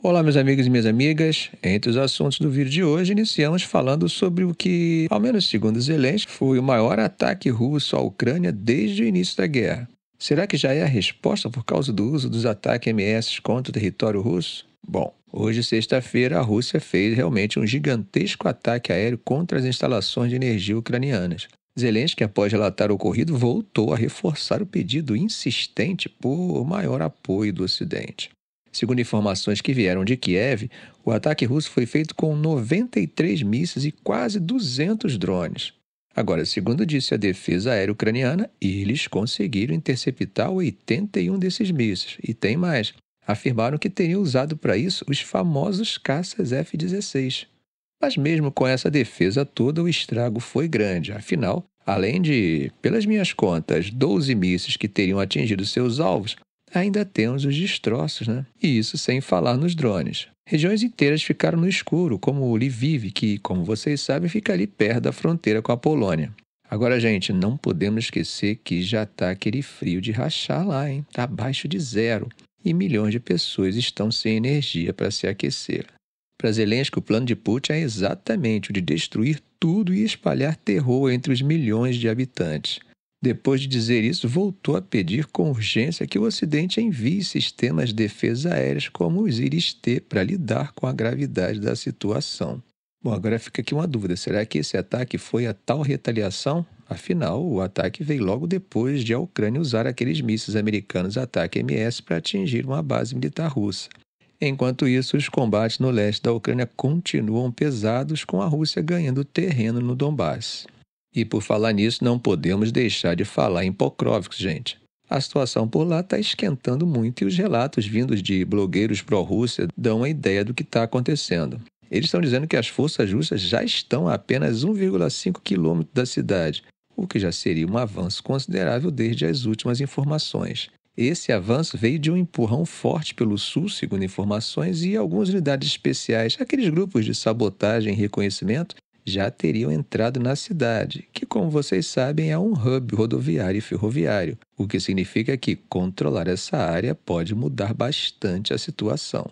Olá, meus amigos e minhas amigas. Entre os assuntos do vídeo de hoje, iniciamos falando sobre o que, ao menos segundo Zelensky, foi o maior ataque russo à Ucrânia desde o início da guerra. Será que já é a resposta por causa do uso dos ataques MS contra o território russo? Bom, hoje, sexta-feira, a Rússia fez realmente um gigantesco ataque aéreo contra as instalações de energia ucranianas. Zelensky, após relatar o ocorrido, voltou a reforçar o pedido insistente por maior apoio do Ocidente. Segundo informações que vieram de Kiev, o ataque russo foi feito com 93 mísseis e quase 200 drones. Agora, segundo disse a defesa aérea ucraniana, eles conseguiram interceptar 81 desses mísseis. E tem mais, afirmaram que teriam usado para isso os famosos caças F-16. Mas mesmo com essa defesa toda, o estrago foi grande. Afinal, além de, pelas minhas contas, 12 mísseis que teriam atingido seus alvos, ainda temos os destroços, né? E isso sem falar nos drones. Regiões inteiras ficaram no escuro, como Lviv, que, como vocês sabem, fica ali perto da fronteira com a Polônia. Agora, gente, não podemos esquecer que já está aquele frio de rachar lá, hein? Está abaixo de zero. E milhões de pessoas estão sem energia para se aquecer. Para Zelensky, o plano de Putin é exatamente o de destruir tudo e espalhar terror entre os milhões de habitantes. Depois de dizer isso, voltou a pedir com urgência que o Ocidente envie sistemas de defesa aéreas como os Iris-T para lidar com a gravidade da situação. Bom, agora fica aqui uma dúvida. Será que esse ataque foi a tal retaliação? Afinal, o ataque veio logo depois de a Ucrânia usar aqueles mísseis americanos ataque MS para atingir uma base militar russa. Enquanto isso, os combates no leste da Ucrânia continuam pesados, com a Rússia ganhando terreno no Donbass. E por falar nisso, não podemos deixar de falar em Pokrovsk, gente. A situação por lá está esquentando muito e os relatos vindos de blogueiros pró-Rússia dão uma ideia do que está acontecendo. Eles estão dizendo que as forças russas já estão a apenas 1,5 quilômetros da cidade, o que já seria um avanço considerável desde as últimas informações. Esse avanço veio de um empurrão forte pelo sul, segundo informações, e algumas unidades especiais, aqueles grupos de sabotagem e reconhecimento, já teriam entrado na cidade, que, como vocês sabem, é um hub rodoviário e ferroviário, o que significa que controlar essa área pode mudar bastante a situação.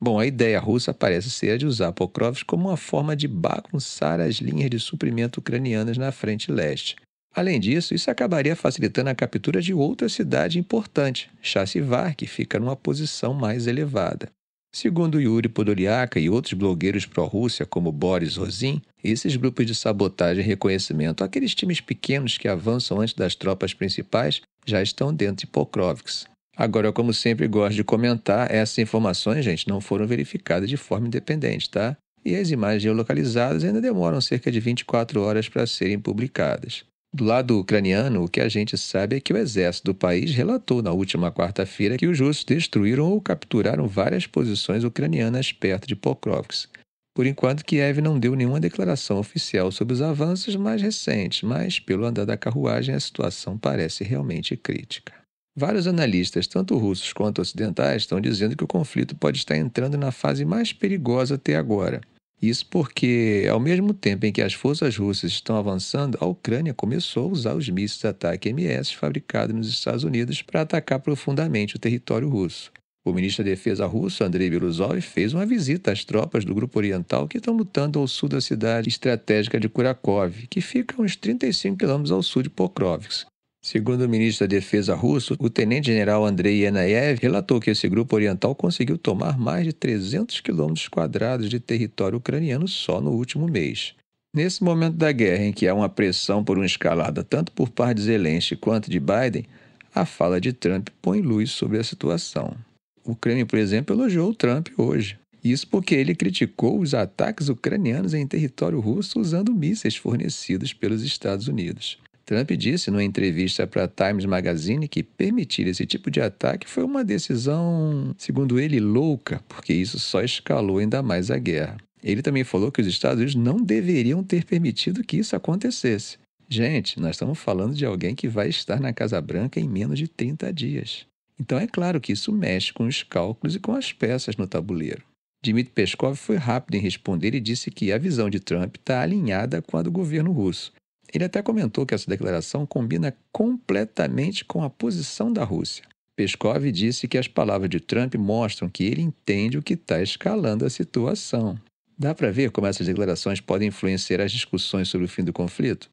Bom, a ideia russa parece ser a de usar Pokrovsk como uma forma de bagunçar as linhas de suprimento ucranianas na frente leste. Além disso, isso acabaria facilitando a captura de outra cidade importante, Chasivar, que fica numa posição mais elevada. Segundo Yuri Podolyak e outros blogueiros pró-Rússia, como Boris Rosin, esses grupos de sabotagem e reconhecimento, aqueles times pequenos que avançam antes das tropas principais, já estão dentro de Pokrovsk. Agora, como sempre gosto de comentar, essas informações, gente, não foram verificadas de forma independente, tá? E as imagens geolocalizadas ainda demoram cerca de 24 horas para serem publicadas. Do lado ucraniano, o que a gente sabe é que o exército do país relatou na última quarta-feira que os russos destruíram ou capturaram várias posições ucranianas perto de Pokrovsk. Por enquanto, Kiev não deu nenhuma declaração oficial sobre os avanços mais recentes, mas, pelo andar da carruagem, a situação parece realmente crítica. Vários analistas, tanto russos quanto ocidentais, estão dizendo que o conflito pode estar entrando na fase mais perigosa até agora. Isso porque, ao mesmo tempo em que as forças russas estão avançando, a Ucrânia começou a usar os mísseis de ataque MS fabricados nos Estados Unidos para atacar profundamente o território russo. O ministro da Defesa russo, Andrei Beluzov, fez uma visita às tropas do Grupo Oriental que estão lutando ao sul da cidade estratégica de Kurakov, que fica a uns 35 quilômetros ao sul de Pokrovsk. Segundo o ministro da Defesa russo, o tenente-general Andrei Yenayev relatou que esse grupo oriental conseguiu tomar mais de 300 quilômetros quadrados de território ucraniano só no último mês. Nesse momento da guerra, em que há uma pressão por uma escalada tanto por parte de Zelensky quanto de Biden, a fala de Trump põe luz sobre a situação. O Kremlin, por exemplo, elogiou o Trump hoje. Isso porque ele criticou os ataques ucranianos em território russo usando mísseis fornecidos pelos Estados Unidos. Trump disse numa entrevista para Times Magazine que permitir esse tipo de ataque foi uma decisão, segundo ele, louca, porque isso só escalou ainda mais a guerra. Ele também falou que os Estados Unidos não deveriam ter permitido que isso acontecesse. Gente, nós estamos falando de alguém que vai estar na Casa Branca em menos de 30 dias. Então é claro que isso mexe com os cálculos e com as peças no tabuleiro. Dmitry Peskov foi rápido em responder e disse que a visão de Trump está alinhada com a do governo russo. Ele até comentou que essa declaração combina completamente com a posição da Rússia. Peskov disse que as palavras de Trump mostram que ele entende o que está escalando a situação. Dá para ver como essas declarações podem influenciar as discussões sobre o fim do conflito?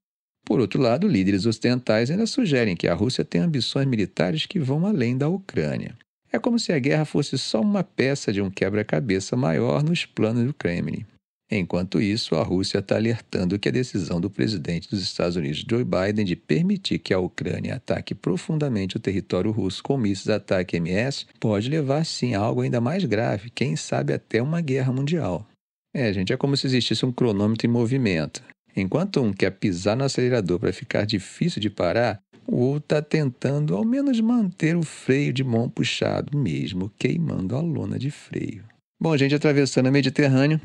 Por outro lado, líderes ocidentais ainda sugerem que a Rússia tem ambições militares que vão além da Ucrânia. É como se a guerra fosse só uma peça de um quebra-cabeça maior nos planos do Kremlin. Enquanto isso, a Rússia está alertando que a decisão do presidente dos Estados Unidos, Joe Biden, de permitir que a Ucrânia ataque profundamente o território russo com mísseis ataque-MS pode levar, sim, a algo ainda mais grave, quem sabe até uma guerra mundial. Gente, é como se existisse um cronômetro em movimento. Enquanto um quer pisar no acelerador para ficar difícil de parar, o outro está tentando ao menos manter o freio de mão puxado, mesmo queimando a lona de freio. Bom, gente, atravessando o Mediterrâneo,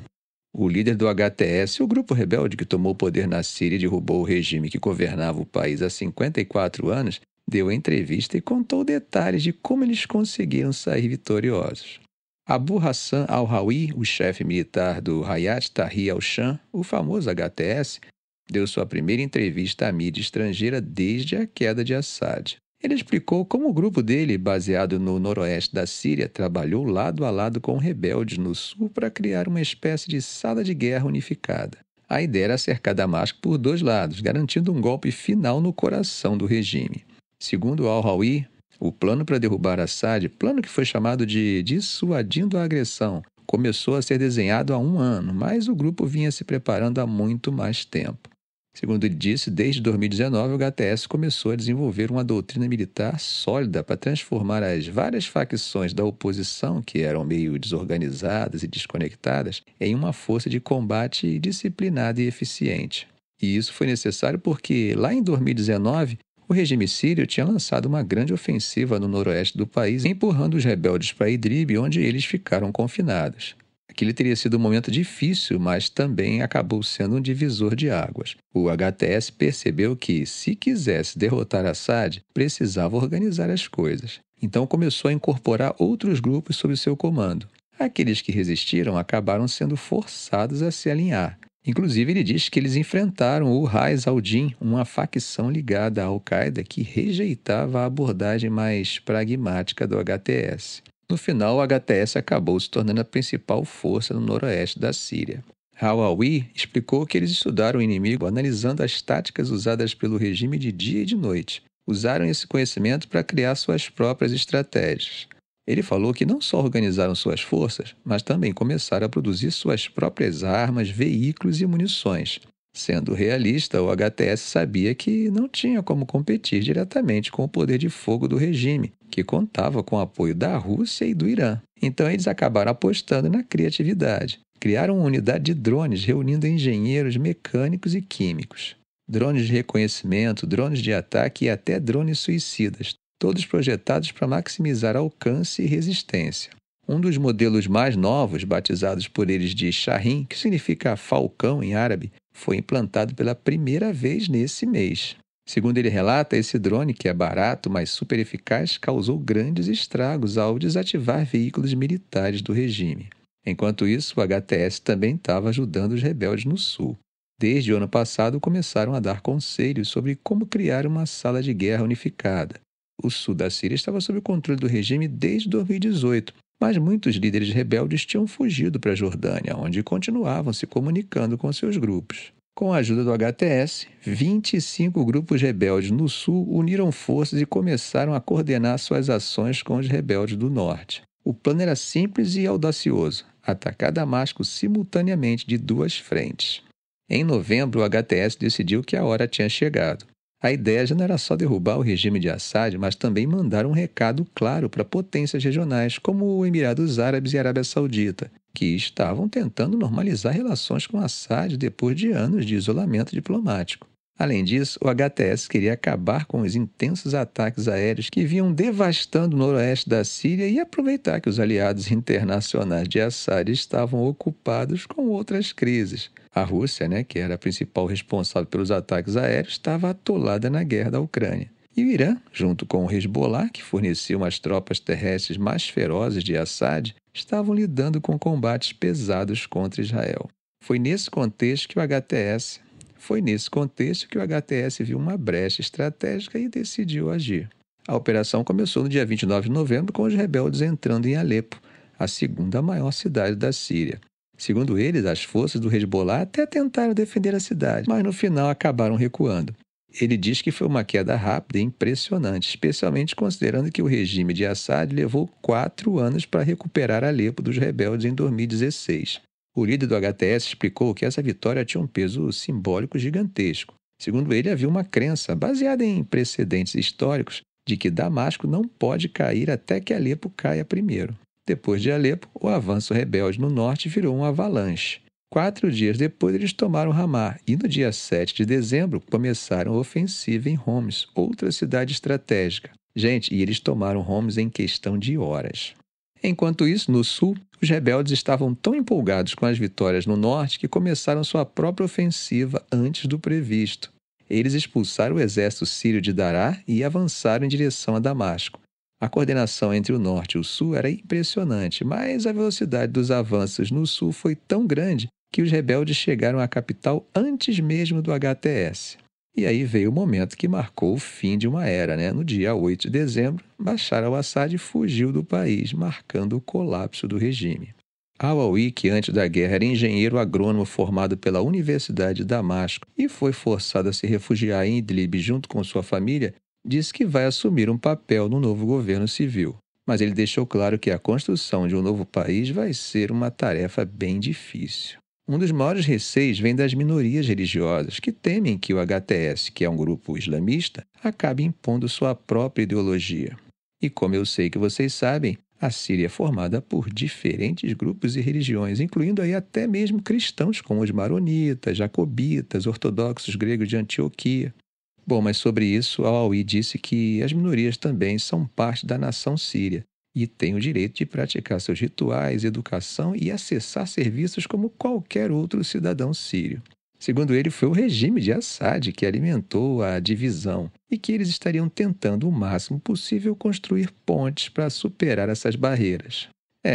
o líder do HTS, o grupo rebelde que tomou o poder na Síria e derrubou o regime que governava o país há 54 anos, deu entrevista e contou detalhes de como eles conseguiram sair vitoriosos. Abu Hassan al-Hawi, o chefe militar do Hayat Tahrir al-Sham, o famoso HTS, deu sua primeira entrevista à mídia estrangeira desde a queda de Assad. Ele explicou como o grupo dele, baseado no noroeste da Síria, trabalhou lado a lado com rebeldes no sul para criar uma espécie de sala de guerra unificada. A ideia era cercar Damasco por dois lados, garantindo um golpe final no coração do regime. Segundo al-Hawi, o plano para derrubar Assad, plano que foi chamado de dissuadindo a agressão, começou a ser desenhado há 1 ano, mas o grupo vinha se preparando há muito mais tempo. Segundo ele disse, desde 2019 o HTS começou a desenvolver uma doutrina militar sólida para transformar as várias facções da oposição, que eram meio desorganizadas e desconectadas, em uma força de combate disciplinada e eficiente. E isso foi necessário porque, lá em 2019, o regime sírio tinha lançado uma grande ofensiva no noroeste do país, empurrando os rebeldes para Idlib, onde eles ficaram confinados. Aquele teria sido um momento difícil, mas também acabou sendo um divisor de águas. O HTS percebeu que, se quisesse derrotar Assad, precisava organizar as coisas. Então começou a incorporar outros grupos sob seu comando. Aqueles que resistiram acabaram sendo forçados a se alinhar. Inclusive, ele diz que eles enfrentaram o Rais al-Din, uma facção ligada à Al-Qaeda que rejeitava a abordagem mais pragmática do HTS. No final, o HTS acabou se tornando a principal força no noroeste da Síria. Al-Hawi explicou que eles estudaram o inimigo analisando as táticas usadas pelo regime de dia e de noite. Usaram esse conhecimento para criar suas próprias estratégias. Ele falou que não só organizaram suas forças, mas também começaram a produzir suas próprias armas, veículos e munições. Sendo realista, o HTS sabia que não tinha como competir diretamente com o poder de fogo do regime, que contava com o apoio da Rússia e do Irã. Então eles acabaram apostando na criatividade. Criaram uma unidade de drones reunindo engenheiros, mecânicos e químicos. Drones de reconhecimento, drones de ataque e até drones suicidas, todos projetados para maximizar alcance e resistência. Um dos modelos mais novos, batizados por eles de Shahin, que significa falcão em árabe, foi implantado pela primeira vez nesse mês. Segundo ele relata, esse drone, que é barato, mas super eficaz, causou grandes estragos ao desativar veículos militares do regime. Enquanto isso, o HTS também estava ajudando os rebeldes no sul. Desde o ano passado, começaram a dar conselhos sobre como criar uma sala de guerra unificada. O sul da Síria estava sob o controle do regime desde 2018, mas muitos líderes rebeldes tinham fugido para a Jordânia, onde continuavam se comunicando com seus grupos. Com a ajuda do HTS, 25 grupos rebeldes no sul uniram forças e começaram a coordenar suas ações com os rebeldes do norte. O plano era simples e audacioso: atacar Damasco simultaneamente de duas frentes. Em novembro, o HTS decidiu que a hora tinha chegado. A ideia já não era só derrubar o regime de Assad, mas também mandar um recado claro para potências regionais como o Emirados Árabes e a Arábia Saudita, que estavam tentando normalizar relações com Assad depois de anos de isolamento diplomático. Além disso, o HTS queria acabar com os intensos ataques aéreos que vinham devastando o noroeste da Síria e aproveitar que os aliados internacionais de Assad estavam ocupados com outras crises. A Rússia, que era a principal responsável pelos ataques aéreos, estava atolada na guerra da Ucrânia. E o Irã, junto com o Hezbollah, que fornecia umas tropas terrestres mais ferozes de Assad, estavam lidando com combates pesados contra Israel. Foi nesse contexto que o HTS viu uma brecha estratégica e decidiu agir. A operação começou no dia 29 de novembro, com os rebeldes entrando em Alepo, a segunda maior cidade da Síria. Segundo eles, as forças do Hezbollah até tentaram defender a cidade, mas no final acabaram recuando. Ele diz que foi uma queda rápida e impressionante, especialmente considerando que o regime de Assad levou 4 anos para recuperar Alepo dos rebeldes em 2016. O líder do HTS explicou que essa vitória tinha um peso simbólico gigantesco. Segundo ele, havia uma crença, baseada em precedentes históricos, de que Damasco não pode cair até que Alepo caia primeiro. Depois de Alepo, o avanço rebelde no norte virou uma avalanche. 4 dias depois, eles tomaram Ramá e, no dia 7 de dezembro, começaram a ofensiva em Homs, outra cidade estratégica. Gente, e eles tomaram Homs em questão de horas. Enquanto isso, no sul, os rebeldes estavam tão empolgados com as vitórias no norte que começaram sua própria ofensiva antes do previsto. Eles expulsaram o exército sírio de Dará e avançaram em direção a Damasco. A coordenação entre o norte e o sul era impressionante, mas a velocidade dos avanços no sul foi tão grande que os rebeldes chegaram à capital antes mesmo do HTS. E aí veio o momento que marcou o fim de uma era, né? No dia 8 de dezembro, Bashar al-Assad fugiu do país, marcando o colapso do regime. Alawi, que antes da guerra era engenheiro agrônomo formado pela Universidade de Damasco e foi forçado a se refugiar em Idlib junto com sua família, disse que vai assumir um papel no novo governo civil. Mas ele deixou claro que a construção de um novo país vai ser uma tarefa bem difícil. Um dos maiores receios vem das minorias religiosas, que temem que o HTS, que é um grupo islamista, acabe impondo sua própria ideologia. E como eu sei que vocês sabem, a Síria é formada por diferentes grupos e religiões, incluindo aí até mesmo cristãos como os maronitas, jacobitas, ortodoxos gregos de Antioquia. Bom, mas sobre isso, Alawi disse que as minorias também são parte da nação síria e têm o direito de praticar seus rituais, educação e acessar serviços como qualquer outro cidadão sírio. Segundo ele, foi o regime de Assad que alimentou a divisão e que eles estariam tentando o máximo possível construir pontes para superar essas barreiras.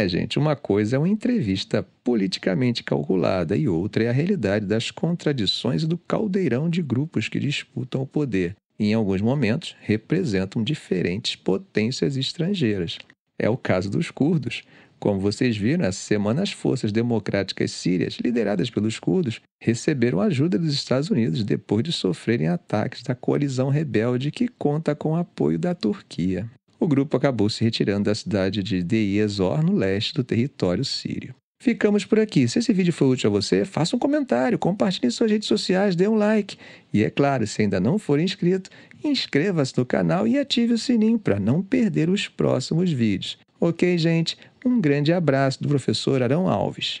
Gente, uma coisa é uma entrevista politicamente calculada e outra é a realidade das contradições e do caldeirão de grupos que disputam o poder e, em alguns momentos, representam diferentes potências estrangeiras. É o caso dos curdos. Como vocês viram, essa semana as forças democráticas sírias, lideradas pelos curdos, receberam ajuda dos Estados Unidos depois de sofrerem ataques da coalizão rebelde que conta com o apoio da Turquia. O grupo acabou se retirando da cidade de Deir ez-Zor, no leste do território sírio. Ficamos por aqui. Se esse vídeo foi útil a você, faça um comentário, compartilhe em suas redes sociais, dê um like. E é claro, se ainda não for inscrito, inscreva-se no canal e ative o sininho para não perder os próximos vídeos. Ok, gente? Um grande abraço do professor Arão Alves.